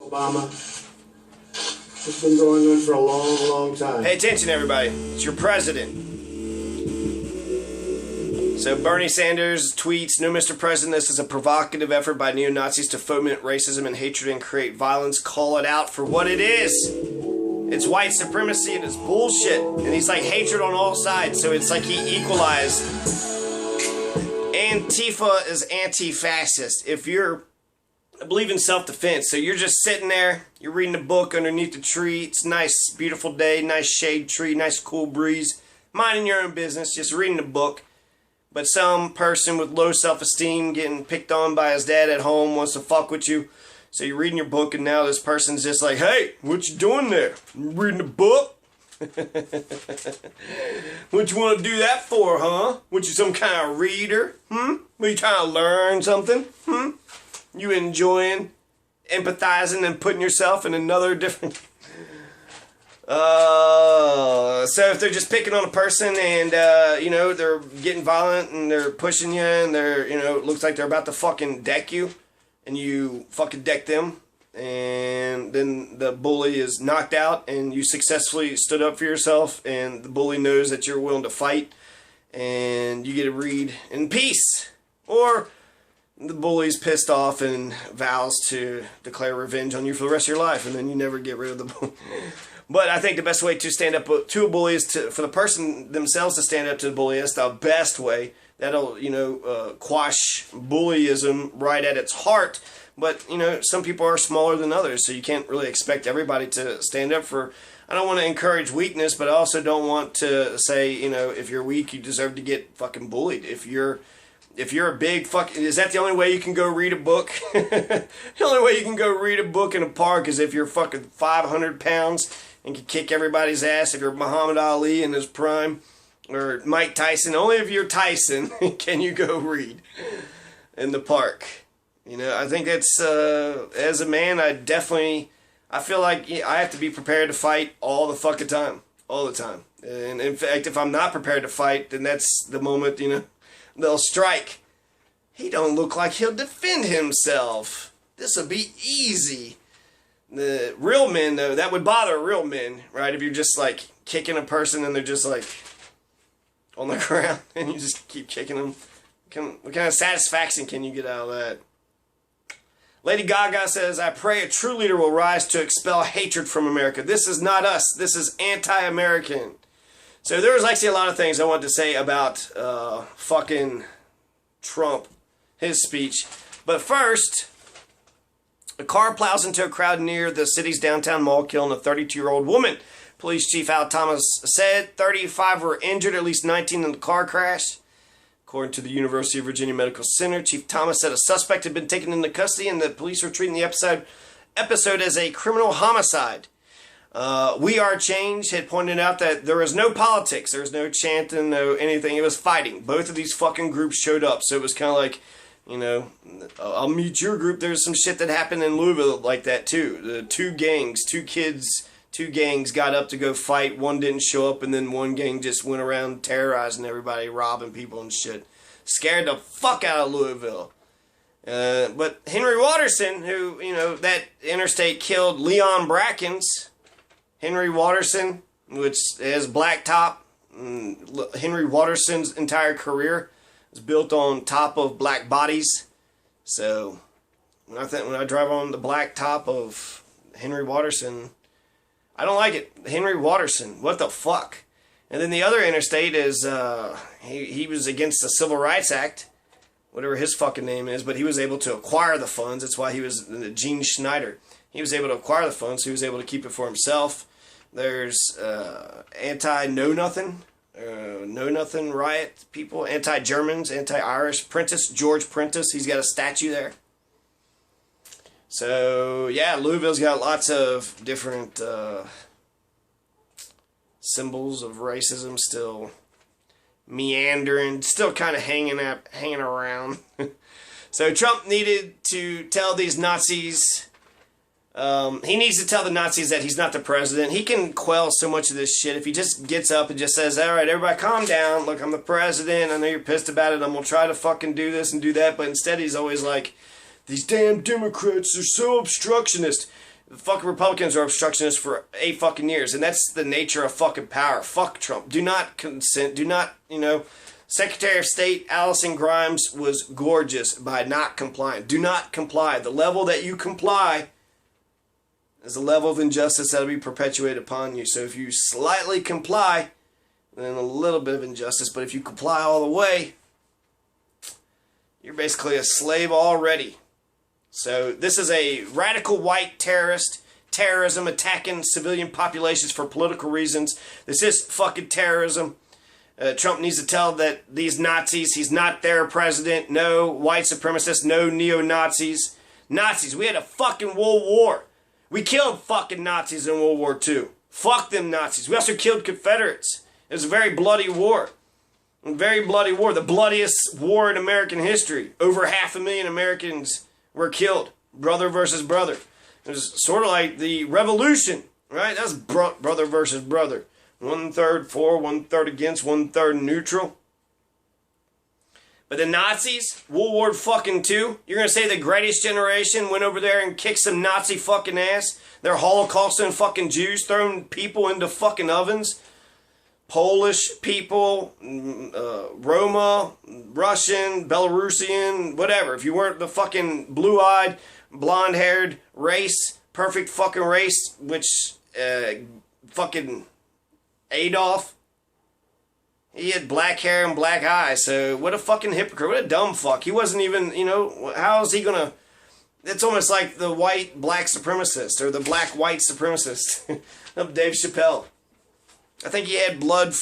Obama. It's been going on for a long, long time. Pay attention, everybody. It's your president. So Bernie Sanders tweets, "No, Mr. President, this is a provocative effort by neo-Nazis to foment racism and hatred and create violence. Call it out for what it is. It's white supremacy and it's bullshit." And he's like hatred on all sides. So it's like he equalized. Antifa is anti-fascist. I believe in self-defense. So you're just sitting there, you're reading a book underneath the tree. It's a nice, beautiful day, nice shade tree, nice cool breeze. Minding your own business, just reading a book. But some person with low self-esteem getting picked on by his dad at home wants to fuck with you. So you're reading your book and now this person's just like, "Hey, what you doing there? You reading a book? What you want to do that for, huh? What, you some kind of reader? What, you trying to learn something? You enjoying empathizing and putting yourself in another different..." So if they're just picking on a person and, they're getting violent and they're pushing you and they're, it looks like they're about to fucking deck you and you fucking deck them and then the bully is knocked out and you successfully stood up for yourself and the bully knows that you're willing to fight and you get to read in peace. Or the bully's pissed off and vows to declare revenge on you for the rest of your life and then you never get rid of the bully. But I think the best way to stand up to a bully is for the person themselves to stand up to the bully. That's the best way. That'll, quash bullyism right at its heart. But, some people are smaller than others, so you can't really expect everybody to stand up for... I don't want to encourage weakness, but I also don't want to say, if you're weak, you deserve to get fucking bullied. If you're a big fucking... Is that the only way you can go read a book? The only way you can go read a book in a park is if you're fucking 500 pounds and can kick everybody's ass. If you're Muhammad Ali in his prime, or Mike Tyson, only if you're Tyson can you go read in the park. I think that's, as a man, I feel like I have to be prepared to fight all the fucking time. All the time. And in fact, if I'm not prepared to fight, then that's the moment, they'll strike. He don't look like he'll defend himself. This'll be easy. The real men, though, that would bother real men, right? If you're just, like, kicking a person and they're just, like, on the ground and you just keep kicking them. What kind of satisfaction can you get out of that? Lady Gaga says, "I pray a true leader will rise to expel hatred from America. This is not us. This is anti-American." So there was actually a lot of things I wanted to say about fucking Trump, his speech. But first... A car plows into a crowd near the city's downtown mall, killing a 32-year-old woman. Police Chief Al Thomas said 35 were injured, at least 19 in the car crash. According to the University of Virginia Medical Center, Chief Thomas said a suspect had been taken into custody and the police were treating the episode as a criminal homicide. We Are Change had pointed out that there was no politics, there was no chanting, no anything. It was fighting. Both of these fucking groups showed up, so it was kind of like... I'll meet your group. There's some shit that happened in Louisville like that too. The two gangs got up to go fight. One didn't show up and then one gang just went around terrorizing everybody, robbing people and shit. Scared the fuck out of Louisville. But Henry Watterson, who, that interstate killed Leon Brackens. Henry Watterson, which has black top. Henry Watterson's entire career built on top of black bodies. So when I drive on the black top of Henry Watterson, I don't like it. Henry Watterson, what the fuck? And then the other interstate is he was against the Civil Rights Act, whatever his fucking name is, but he was able to acquire the funds. That's why he was Gene Schneider. He was able to acquire the funds, so he was able to keep it for himself. There's anti-know nothing riot people, anti-Germans, anti-Irish. George Prentice, he's got a statue there. So yeah, Louisville's got lots of different symbols of racism still meandering, still kind of hanging around. So Trump needed to tell these Nazis He needs to tell the Nazis that he's not the president. He can quell so much of this shit if he just gets up and just says, all right, everybody calm down. Look, I'm the president. I know you're pissed about it. I'm going to try to fucking do this and do that. But instead he's always like, these damn Democrats are so obstructionist. The fucking Republicans are obstructionists for 8 fucking years, and that's the nature of fucking power. Fuck Trump. Do not consent. Do not, Secretary of State Allison Grimes was gorgeous by not complying. Do not comply. The level that you comply is a level of injustice that will be perpetuated upon you. So if you slightly comply, then a little bit of injustice. But if you comply all the way, you're basically a slave already. So this is a radical white terrorism attacking civilian populations for political reasons. This is fucking terrorism. Trump needs to tell that these Nazis, he's not their president. No white supremacists, no neo-Nazis. Nazis, we had a fucking World War. We killed fucking Nazis in World War II. Fuck them Nazis. We also killed Confederates. It was a very bloody war. A very bloody war. The bloodiest war in American history. Over 500,000 Americans were killed. Brother versus brother. It was sort of like the revolution, right? That's brother versus brother. 1/3 for, 1/3 against, 1/3 neutral. But the Nazis, World War fucking II, you're going to say the greatest generation went over there and kicked some Nazi fucking ass? They're Holocausting fucking Jews, throwing people into fucking ovens? Polish people, Roma, Russian, Belarusian, whatever. If you weren't the fucking blue-eyed, blonde-haired race, perfect fucking race, which fucking Adolf, he had black hair and black eyes. So what a fucking hypocrite. What a dumb fuck. He wasn't even, how is he gonna... It's almost like the white black supremacist or the black white supremacist of Dave Chappelle. I think he had blood,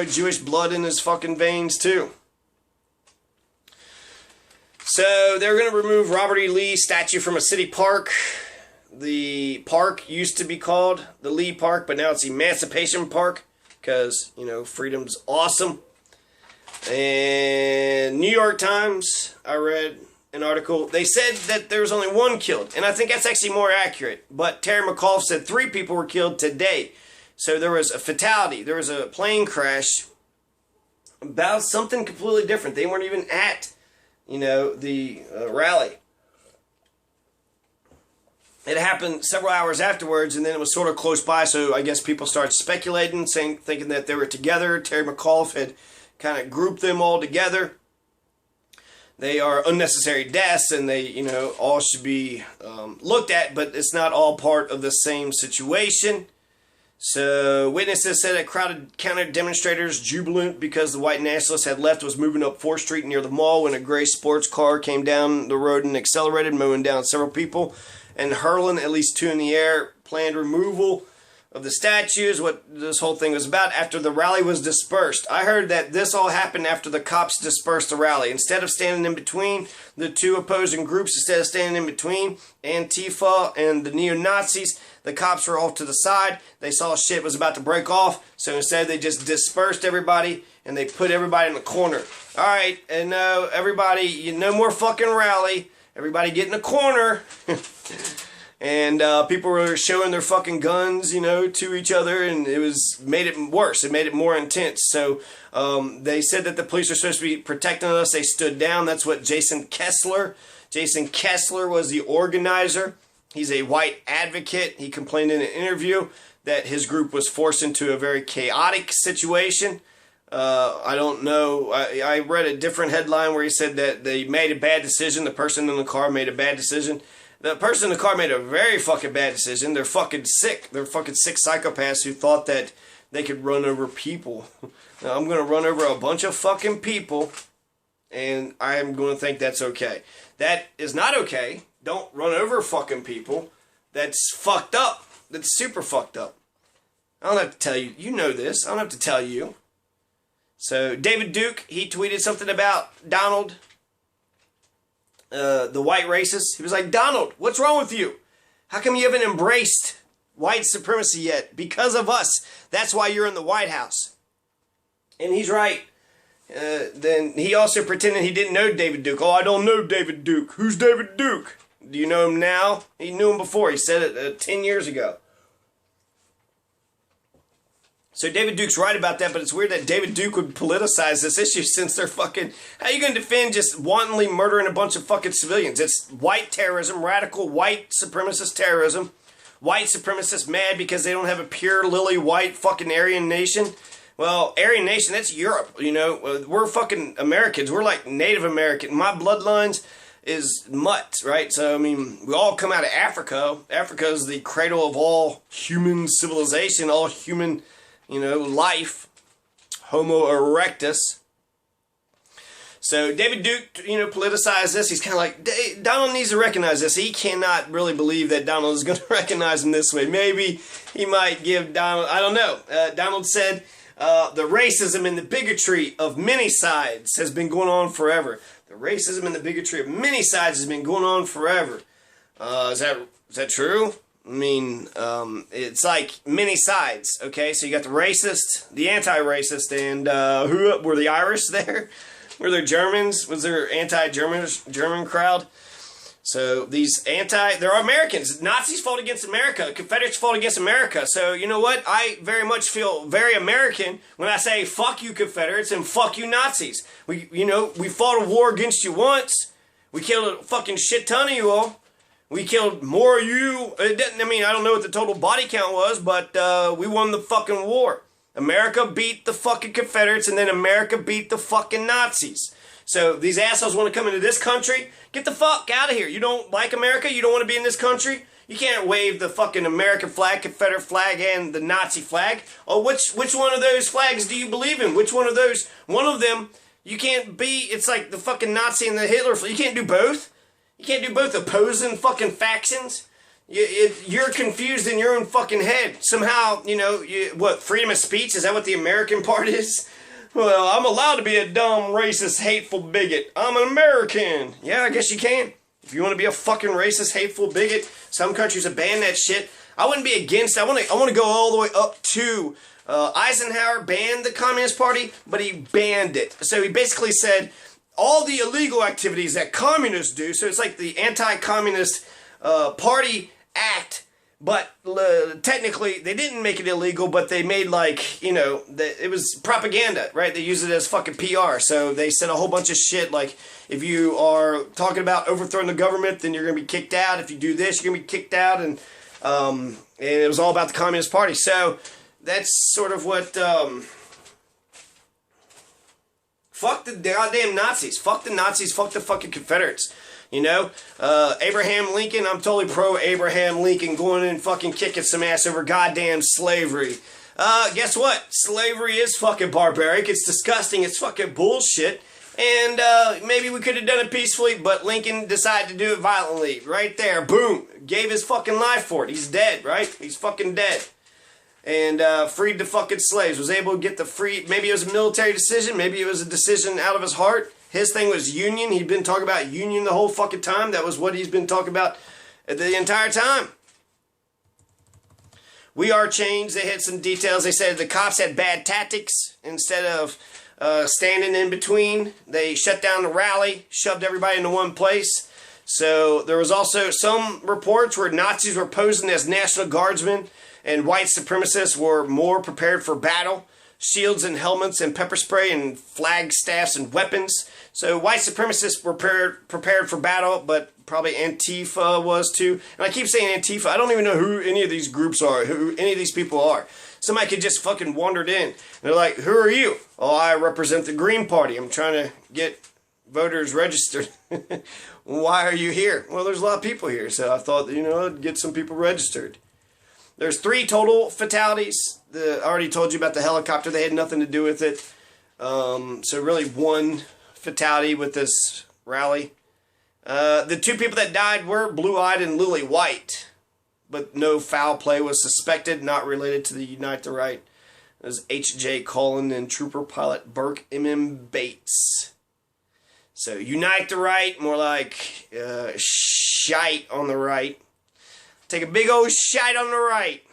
Jewish blood in his fucking veins too. So they're going to remove Robert E. Lee statue from a city park. The park used to be called the Lee Park, but now it's Emancipation Park because, freedom's awesome. And New York Times, I read an article. They said that there was only 1 killed, and I think that's actually more accurate. But Terry McAuliffe said 3 people were killed today. So there was a fatality. There was a plane crash about something completely different. They weren't even at, the rally. It happened several hours afterwards, and then it was sort of close by, so I guess people started speculating, thinking that they were together. Terry McAuliffe had kind of grouped them all together. They are unnecessary deaths, and they, all should be looked at, but it's not all part of the same situation. So, witnesses said a crowd of counter-demonstrators jubilant because the white nationalists had left was moving up 4th Street near the mall when a gray sports car came down the road and accelerated, mowing down several people and hurling at least 2 in the air. Planned removal of the statues, what this whole thing was about, after the rally was dispersed. I heard that this all happened after the cops dispersed the rally. Instead of standing in between the 2 opposing groups, instead of standing in between Antifa and the neo-Nazis, the cops were off to the side. They saw shit was about to break off, so instead they just dispersed everybody and they put everybody in the corner. Alright, and everybody, no more fucking rally. Everybody get in the corner. And people were showing their fucking guns, to each other, and made it worse. It made it more intense. So they said that the police are supposed to be protecting us. They stood down. That's what Jason Kessler was the organizer. He's a white advocate. He complained in an interview that his group was forced into a very chaotic situation. I don't know. I read a different headline where he said that they made a bad decision. The person in the car made a bad decision. The person in the car made a very fucking bad decision. They're fucking sick. They're fucking sick psychopaths who thought that they could run over people. Now, I'm going to run over a bunch of fucking people, and I'm going to think that's okay. That is not okay. Don't run over fucking people. That's fucked up. That's super fucked up. I don't have to tell you. You know this. I don't have to tell you. So, David Duke, he tweeted something about Donald, the white racist. He was like, Donald, what's wrong with you? How come you haven't embraced white supremacy yet? Because of us. That's why you're in the White House. And he's right. Then he also pretended he didn't know David Duke. Oh, I don't know David Duke. Who's David Duke? Do you know him now? He knew him before. He said it 10 years ago. So David Duke's right about that, but it's weird that David Duke would politicize this issue since they're fucking... How are you going to defend just wantonly murdering a bunch of fucking civilians? It's white terrorism, radical white supremacist terrorism white supremacists mad because they don't have a pure lily white fucking Aryan nation. Well, Aryan nation, that's Europe, you know. We're fucking Americans. We're like Native American. My bloodlines is mutt, right? So, I mean, we all come out of Africa. Africa is the cradle of all human civilization, all human, you know, life. Homo erectus. So David Duke, you know, politicized this. He's kind of like, Donald needs to recognize this. He cannot really believe that Donald is going to recognize him this way. Maybe he might give Donald, I don't know. Donald said, the racism and the bigotry of many sides has been going on forever. The racism and the bigotry of many sides has been going on forever. Is that true? I mean, it's like many sides, okay? So you got the racist, the anti-racist, and who were the Irish there? Were there Germans? Was there anti-German crowd? So these they're Americans. Nazis fought against America. Confederates fought against America. So you know what? I very much feel very American when I say fuck you Confederates and fuck you Nazis. We fought a war against you once. We killed a fucking shit ton of you all. We killed more of you. I don't know what the total body count was, but we won the fucking war. America beat the fucking Confederates, and then America beat the fucking Nazis. So these assholes want to come into this country. Get the fuck out of here. You don't like America? You don't want to be in this country? You can't wave the fucking American flag, Confederate flag, and the Nazi flag. Oh, which one of those flags do you believe in? Which one of those? One of them, you can't be, it's like the fucking Nazi and the Hitler flag. You can't do both. You can't do both opposing fucking factions. You're confused in your own fucking head. Somehow, freedom of speech? Is that what the American part is? Well, I'm allowed to be a dumb, racist, hateful bigot. I'm an American. Yeah, I guess you can. If you want to be a fucking racist, hateful bigot, some countries have banned that shit. I wouldn't be against it. I want to go all the way up to Eisenhower banned the Communist Party, but he banned it. So he basically said all the illegal activities that communists do, so it's like the anti-communist party act, but technically they didn't make it illegal, but they made it was propaganda, right? They used it as fucking PR. So they said a whole bunch of shit like, if you are talking about overthrowing the government, then you're going to be kicked out. If you do this, you're going to be kicked out. And it was all about the Communist Party. So that's sort of what... fuck the goddamn Nazis. Fuck the Nazis. Fuck the fucking Confederates. Abraham Lincoln, I'm totally pro Abraham Lincoln going in and fucking kicking some ass over goddamn slavery. Guess what? Slavery is fucking barbaric. It's disgusting. It's fucking bullshit. And maybe we could have done it peacefully, but Lincoln decided to do it violently. Right there. Boom. Gave his fucking life for it. He's dead, right? He's fucking dead. And freed the fucking slaves. Was able to get the free... Maybe it was a military decision. Maybe it was a decision out of his heart. His thing was union. He'd been talking about union the whole fucking time. That was what he's been talking about the entire time. We Are Changed. They had some details. They said the cops had bad tactics. Instead of standing in between, they shut down the rally, shoved everybody into one place. So there was also some reports where Nazis were posing as National Guardsmen and white supremacists were more prepared for battle. Shields and helmets and pepper spray and flag staffs and weapons. So white supremacists were prepared for battle, but probably Antifa was too. And I keep saying Antifa. I don't even know who any of these groups are, who any of these people are. Somebody could just fucking wandered in. And they're like, who are you? Oh, I represent the Green Party. I'm trying to get voters registered. Why are you here? Well, there's a lot of people here, so I thought, I'd get some people registered. There's 3 total fatalities. I already told you about the helicopter. They had nothing to do with it. So really 1 fatality with this rally. The 2 people that died were Blue Eyed and Lily White. But no foul play was suspected, not related to the Unite the Right. It was H.J. Cullen and Trooper Pilot Burke M.M. Bates. So Unite the Right, more like shite on the right. Take a big old shite on the right.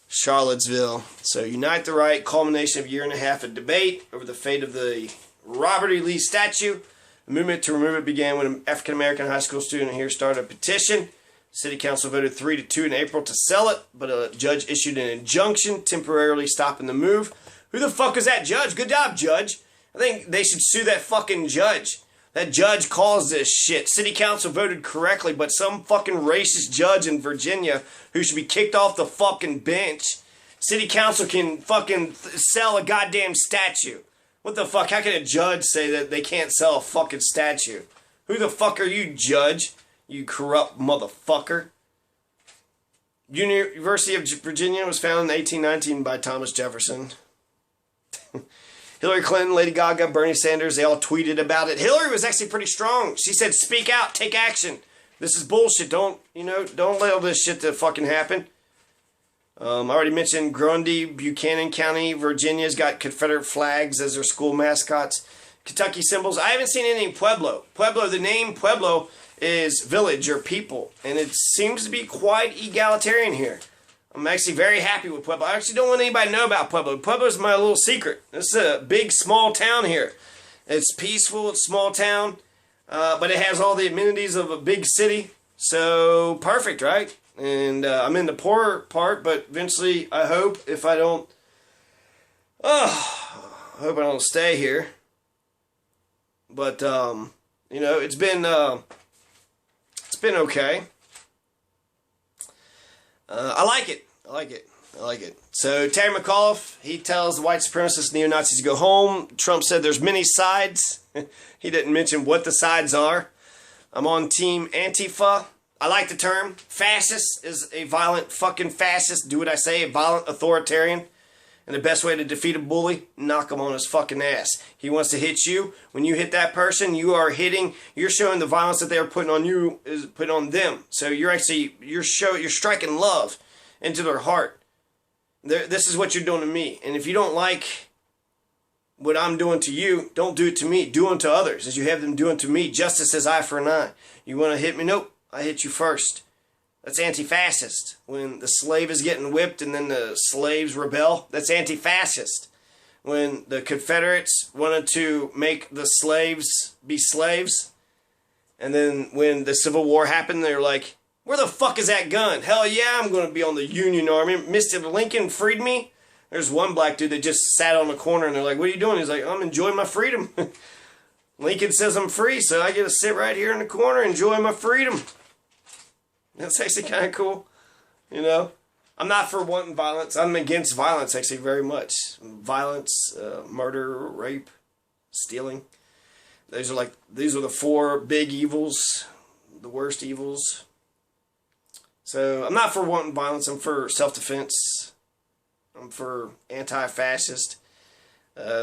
Charlottesville. So Unite the Right, culmination of a 1.5 years of debate over the fate of the Robert E. Lee statue. The movement to remove it began when an African-American high school student here started a petition. City Council voted 3-2 in April to sell it, but a judge issued an injunction temporarily stopping the move. Who the fuck is that judge? Good job, judge. I think they should sue that fucking judge. That judge caused this shit. City council voted correctly, but some fucking racist judge in Virginia who should be kicked off the fucking bench. City council can fucking sell a goddamn statue. What the fuck? How can a judge say that they can't sell a fucking statue? Who the fuck are you, judge? You corrupt motherfucker. University of Virginia was founded in 1819 by Thomas Jefferson. Hillary Clinton, Lady Gaga, Bernie Sanders, they all tweeted about it. Hillary was actually pretty strong. She said, speak out, take action. This is bullshit. Don't let all this shit to fucking happen. I already mentioned Grundy, Buchanan County, Virginia's got Confederate flags as their school mascots. Kentucky symbols. I haven't seen any in Pueblo. Pueblo, the name Pueblo is village or people. And it seems to be quite egalitarian here. I'm actually very happy with Pueblo. I actually don't want anybody to know about Pueblo. Pueblo's my little secret. This is a big, small town here. It's peaceful, it's a small town, but it has all the amenities of a big city. So, perfect, right? And I'm in the poorer part, but eventually, I hope, if I don't... I hope I don't stay here. But, it's been okay. I like it. So Terry McAuliffe, he tells the white supremacist neo-Nazis to go home. Trump said there's many sides. He didn't mention what the sides are. I'm on team Antifa. I like the term. Fascist is a violent fucking fascist. Do what I say, a violent authoritarian. And the best way to defeat a bully, knock him on his fucking ass. He wants to hit you. When you hit that person, you're showing the violence that they're putting on you is put on them. So you're striking love into their heart. This is what you're doing to me. And if you don't like what I'm doing to you, don't do it to me. Do unto others as you have them do unto me. Justice is eye for an eye. You want to hit me? Nope. I hit you first. That's anti-fascist. When the slave is getting whipped and then the slaves rebel, that's anti-fascist. When the Confederates wanted to make the slaves be slaves, and then when the Civil War happened, they're like, where the fuck is that gun? Hell yeah, I'm going to be on the Union Army. Mr. Lincoln freed me. There's one black dude that just sat on the corner, and they're like, what are you doing? He's like, I'm enjoying my freedom. Lincoln says I'm free, so I get to sit right here in the corner and enjoy my freedom. That's actually kind of cool, I'm not for wanting violence. I'm against violence, actually, very much. Violence, murder, rape, stealing. These are the four big evils, the worst evils. So I'm not for wanting violence. I'm for self-defense. I'm for anti-fascist.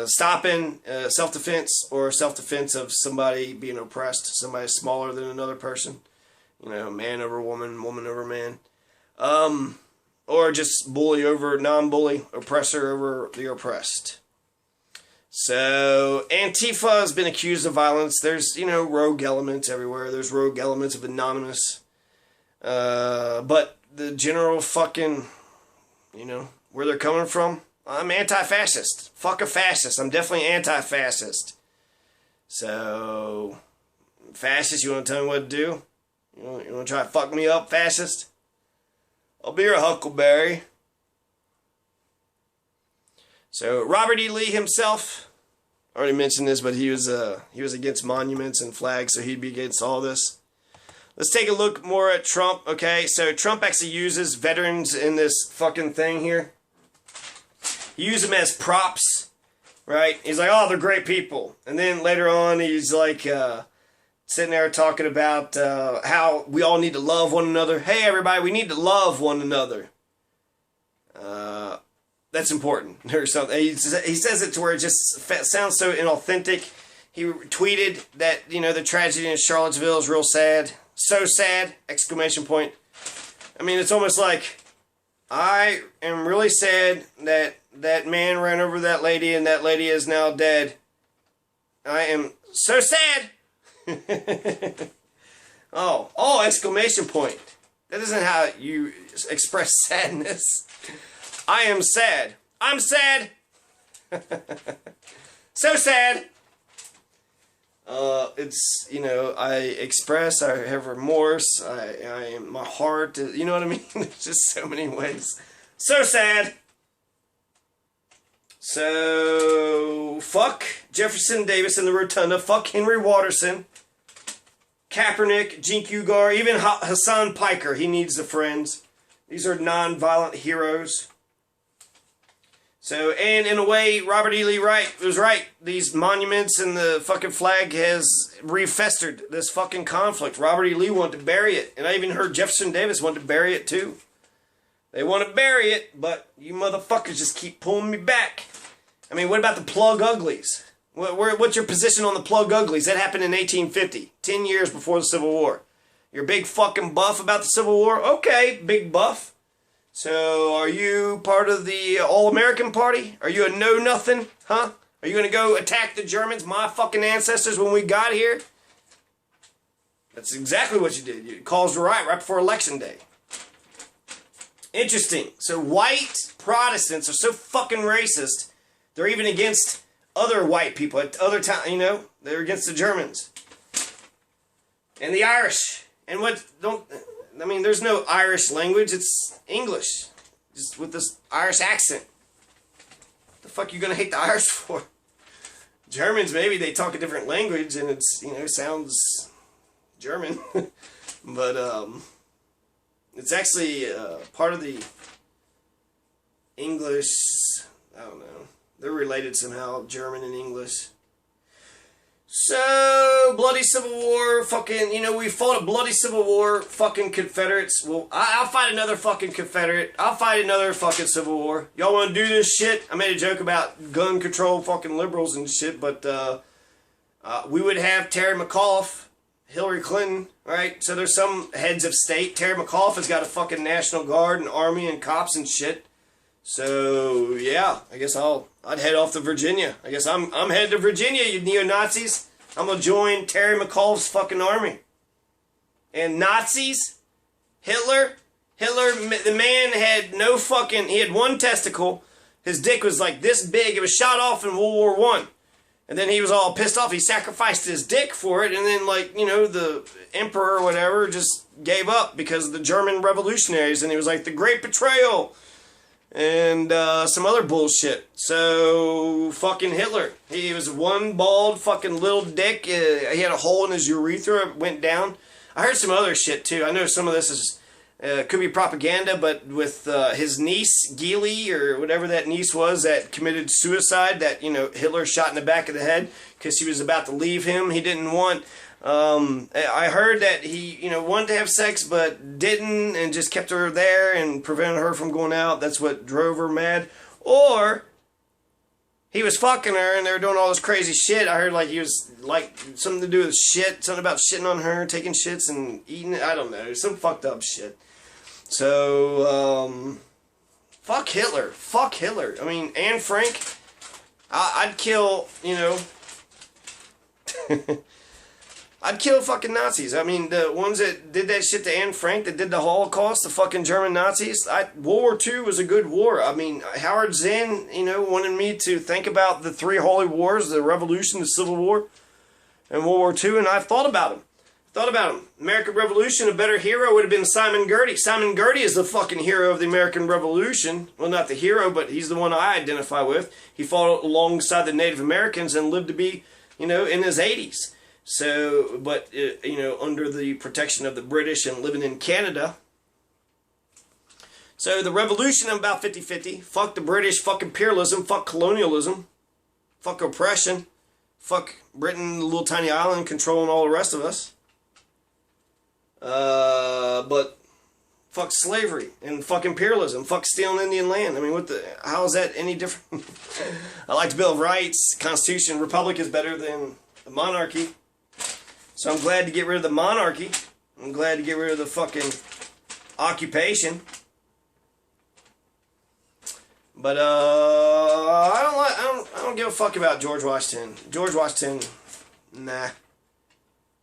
Stopping self-defense or self-defense of somebody being oppressed, somebody smaller than another person. Man over woman, woman over man. Or just bully over non-bully, oppressor over the oppressed. So, Antifa has been accused of violence. There's, rogue elements everywhere. There's rogue elements of Anonymous. But the general fucking, where they're coming from, I'm anti-fascist. Fuck a fascist. I'm definitely anti-fascist. So, fascist, you want to tell me what to do? You want to try to fuck me up, fascist? I'll be your huckleberry. So Robert E. Lee himself, I already mentioned this, but he was against monuments and flags, so he'd be against all this. Let's take a look more at Trump. Okay, so Trump actually uses veterans in this fucking thing here. He uses them as props, right? He's like, oh, they're great people, and then later on he's like. Sitting there talking about how we all need to love one another. Hey, everybody, we need to love one another. That's important. Or something. He says it to where it just sounds so inauthentic. He tweeted that, the tragedy in Charlottesville is real sad. So sad! Exclamation point. I mean, it's almost like, I am really sad that that man ran over that lady and that lady is now dead. I am so sad! oh, exclamation point. That isn't how you express sadness. I am sad. I'm sad. So sad. It's, I express, I have remorse, I am, my heart, you know what I mean? There's just so many ways. So sad. So, fuck Jefferson Davis in the Rotunda. Fuck Henry Watterson. Kaepernick, Cenk Uygur, even Hassan Piker. He needs the friends. These are non-violent heroes. So, and in a way, Robert E. Lee Wright was right. These monuments and the fucking flag has refestered this fucking conflict. Robert E. Lee wanted to bury it. And I even heard Jefferson Davis wanted to bury it too. They want to bury it, but you motherfuckers just keep pulling me back. I mean, what about the plug uglies? What's your position on the plug uglies? That happened in 1850, 10 years before the Civil War. You're a big fucking buff about the Civil War? Okay, big buff. So, are you part of the All-American Party? Are you a know-nothing, huh? Are you going to go attack the Germans, my fucking ancestors, when we got here? That's exactly what you did. You caused a riot right before Election Day. Interesting. So white Protestants are so fucking racist, they're even against other white people at other times, you know? They're against the Germans. And the Irish. And there's no Irish language, it's English. Just with this Irish accent. What the fuck are you gonna hate the Irish for? Germans, maybe they talk a different language and it's, sounds German. But, it's actually part of the English, I don't know. They're related somehow, German and English. So, bloody Civil War, fucking, we fought a bloody Civil War, fucking Confederates. Well, I'll fight another fucking Confederate. I'll fight another fucking Civil War. Y'all want to do this shit? I made a joke about gun control fucking liberals and shit, but we would have Terry McAuliffe, Hillary Clinton, right? So there's some heads of state. Terry McAuliffe has got a fucking National Guard and Army and cops and shit. So, yeah, I guess I'd head off to Virginia. I guess I'm headed to Virginia, you neo-Nazis. I'm gonna join Terry McAuliffe's fucking army. And Nazis, Hitler, the man had no fucking, he had one testicle. His dick was like this big. It was shot off in World War I. And then he was all pissed off. He sacrificed his dick for it. And then, the emperor or whatever just gave up because of the German revolutionaries. And he was like, the Great Betrayal. And some other bullshit. So, fucking Hitler. He was one bald fucking little dick. He had a hole in his urethra. It went down. I heard some other shit, too. I know some of this is could be propaganda, but with his niece, Geely, or whatever that niece was that committed suicide, that, Hitler shot in the back of the head because she was about to leave him. He didn't want, I heard that he, wanted to have sex, but didn't, and just kept her there and prevented her from going out. That's what drove her mad. Or he was fucking her and they were doing all this crazy shit. I heard he was something to do with shit, something about shitting on her, taking shits and eating it. I don't know, some fucked up shit. So, fuck Hitler. Fuck Hitler. I mean, Anne Frank, I'd kill, I'd kill fucking Nazis. I mean, the ones that did that shit to Anne Frank, that did the Holocaust, the fucking German Nazis. World War II was a good war. I mean, Howard Zinn, wanted me to think about the three holy wars, the Revolution, the Civil War, and World War II, and I've thought about them. American Revolution, a better hero would have been Simon Girty. Simon Girty is the fucking hero of the American Revolution. Well, not the hero, but he's the one I identify with. He fought alongside the Native Americans and lived to be, in his 80s. So, but, under the protection of the British and living in Canada. So, the revolution, I'm about 50-50. Fuck the British, fuck imperialism, fuck colonialism, fuck oppression, fuck Britain, the little tiny island, controlling all the rest of us. But fuck slavery and fuck imperialism, fuck stealing Indian land. I mean, how is that any different? I like the Bill of Rights, Constitution, Republic is better than the monarchy. So I'm glad to get rid of the monarchy. I'm glad to get rid of the fucking occupation. But I don't give a fuck about George Washington. George Washington, nah.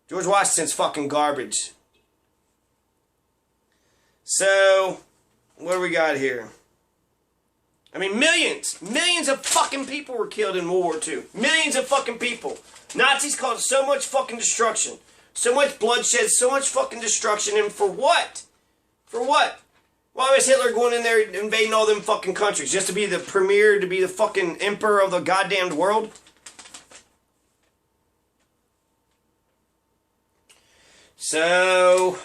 George Washington's fucking garbage. So, what do we got here? I mean, millions of fucking people were killed in World War II. Millions of fucking people. Nazis caused so much fucking destruction. So much bloodshed, so much fucking destruction, and for what? For what? Why was Hitler going in there invading all them fucking countries? Just to be the premier, to be the fucking emperor of the goddamn world? So,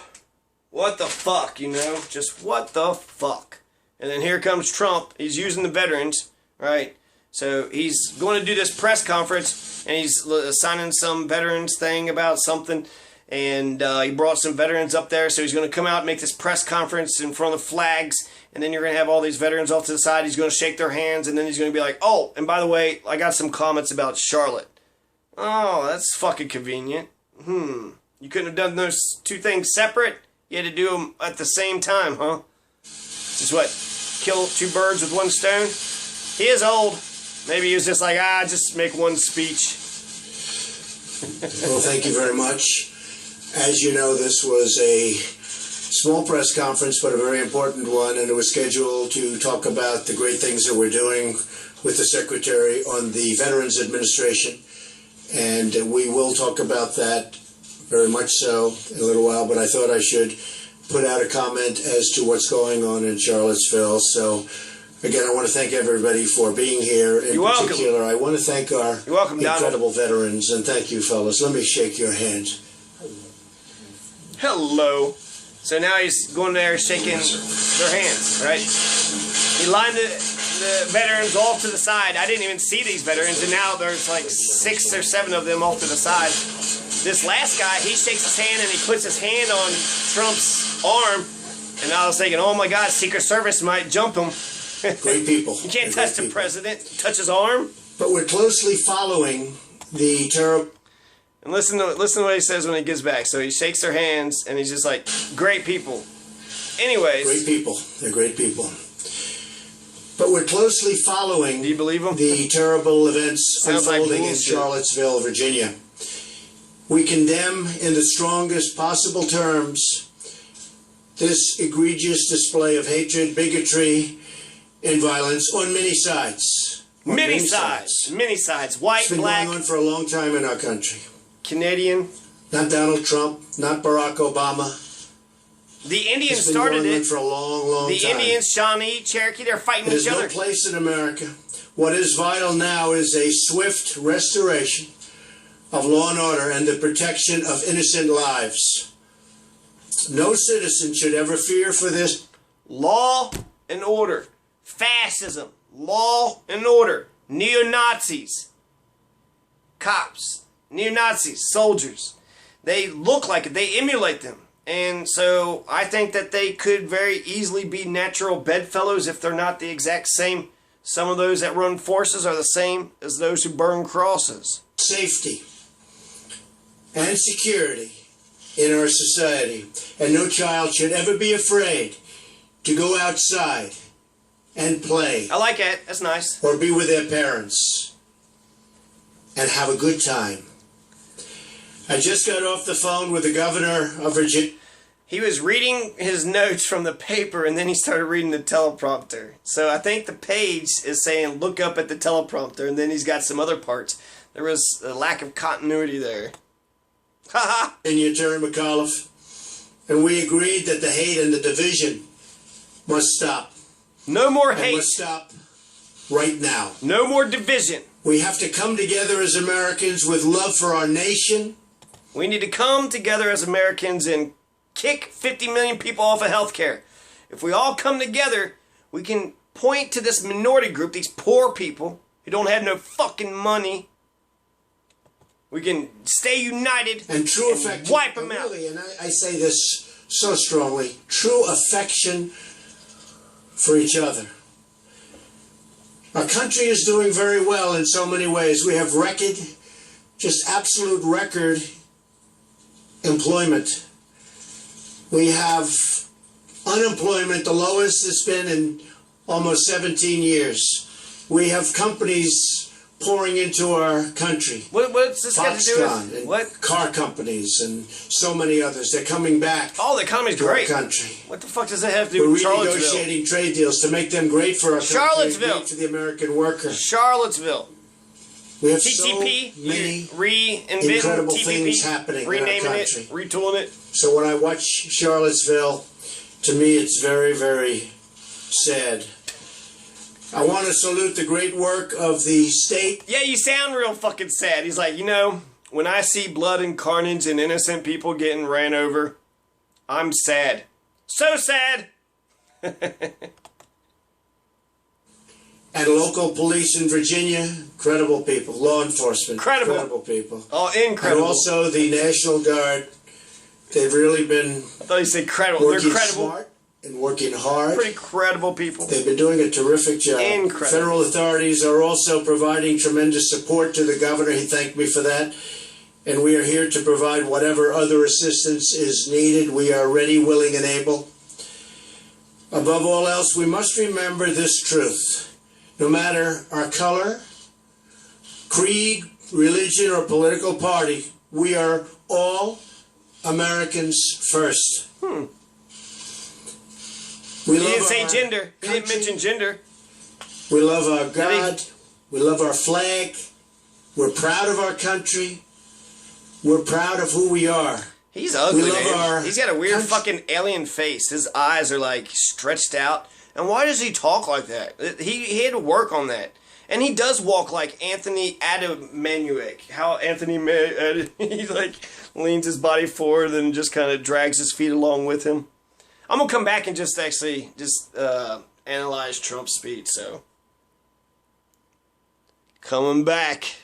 what the fuck, you know? Just what the fuck? And then here comes Trump. He's using the veterans, right? So he's going to do this press conference, and he's signing some veterans thing about something. And he brought some veterans up there, so he's going to come out and make this press conference in front of the flags. And then you're going to have all these veterans off to the side. He's going to shake their hands, and then he's going to be like, oh, and by the way, I got some comments about Charlotte. Oh, that's fucking convenient. You couldn't have done those two things separate? You had to do them at the same time, huh? Just what? Kill two birds with one stone? He is old. Maybe he was just like, just make one speech. Well, thank you very much. As you know, this was a small press conference, but a very important one, and it was scheduled to talk about the great things that we're doing with the Secretary on the Veterans Administration. And we will talk about that very much so in a little while, but I thought I should put out a comment as to what's going on in Charlottesville. So, again, I want to thank everybody for being here. In particular, I want to thank our incredible veterans, and thank you, fellas. Let me shake your hand. Hello. So now he's going there shaking their hands, right? He lined the veterans off to the side. I didn't even see these veterans, and now there's like 6 or 7 of them off to the side. This last guy, he shakes his hand and he puts his hand on Trump's arm, and I was thinking, oh my God, Secret Service might jump him. Great people. You can't touch the president, touch his arm. But we're closely following the terrible... And listen to what he says when he gets back. So he shakes their hands, and he's just like, great people. Anyways. Great people. They're great people. But we're closely following Do you believe him? the terrible events unfolding like in Charlottesville, Virginia. We condemn in the strongest possible terms this egregious display of hatred, bigotry, and violence on many sides. Many sides. Many sides. White, it's been black. going on for a long time in our country. Canadian. Not Donald Trump, not Barack Obama. The Indians it's been started going on it. For a long, long the time. Indians, Shawnee, Cherokee, they're fighting each other. There's no place in America. What is vital now is a swift restoration of law and order and the protection of innocent lives. No citizen should ever fear for this. Law and order. Fascism. Law and order. Neo-Nazis. Cops. Neo-Nazis. Soldiers. They look like it. They emulate them. And so I think that they could very easily be natural bedfellows if they're not the exact same. Some of those that run forces are the same as those who burn crosses. Safety and security in our society. And no child should ever be afraid to go outside and play. I like it. That's nice. Or be with their parents and have a good time. I just got off the phone with the governor of Virginia. He was reading his notes from the paper, and then he started reading the teleprompter. So I think the page is saying, look up at the teleprompter, and then he's got some other parts. There was a lack of continuity there. Haha! And Terry McAuliffe, and we agreed that the hate and the division must stop. No more and hate. Must stop right now. No more division. We have to come together as Americans with love for our nation. We need to come together as Americans and kick 50 million people off of health care. If we all come together, we can point to this minority group, these poor people who don't have no fucking money. We can stay united and true affection, wipe them out. Really, and I say this so strongly, true affection for each other. Our country is doing very well in so many ways. We have just absolute record employment. We have unemployment, the lowest it's been in almost 17 years. We have companies pouring into our country. What's this got to do with and what? Car companies and so many others. They're coming back. Oh, the economy's great. Our country. What the fuck does that have to do with Charlottesville? We're renegotiating trade deals to make them great for our country. Charlottesville. Great for the American worker. Charlottesville. We have TTP, so many incredible things happening renaming in our country. it, retooling it. So when I watch Charlottesville, to me it's very, very sad. I want to salute the great work of the state. Yeah, you sound real fucking sad. He's like, when I see blood and carnage and innocent people getting ran over, I'm sad. So sad! And local police in Virginia, credible people. Law enforcement, credible people. Oh, incredible. And also the National Guard. They've really been I thought you said credible. They're working credible. smart and working hard. Pretty credible people. They've been doing a terrific job. Incredible. Federal authorities are also providing tremendous support to the governor. He thanked me for that. And we are here to provide whatever other assistance is needed. We are ready, willing, and able. Above all else, we must remember this truth. No matter our color, creed, religion, or political party, we are all Americans first. He We didn't love say our gender. He didn't country. mention gender. We love our God. We love our flag. We're proud of our country. We're proud of who we are. He's ugly, We love man. our He's got a weird country. fucking alien face. His eyes are like stretched out. And why does he talk like that? He had to work on that. And he does walk like Anthony Adamuek. How Anthony he like leans his body forward and just kind of drags his feet along with him. I'm gonna come back and just actually analyze Trump's speech. So coming back.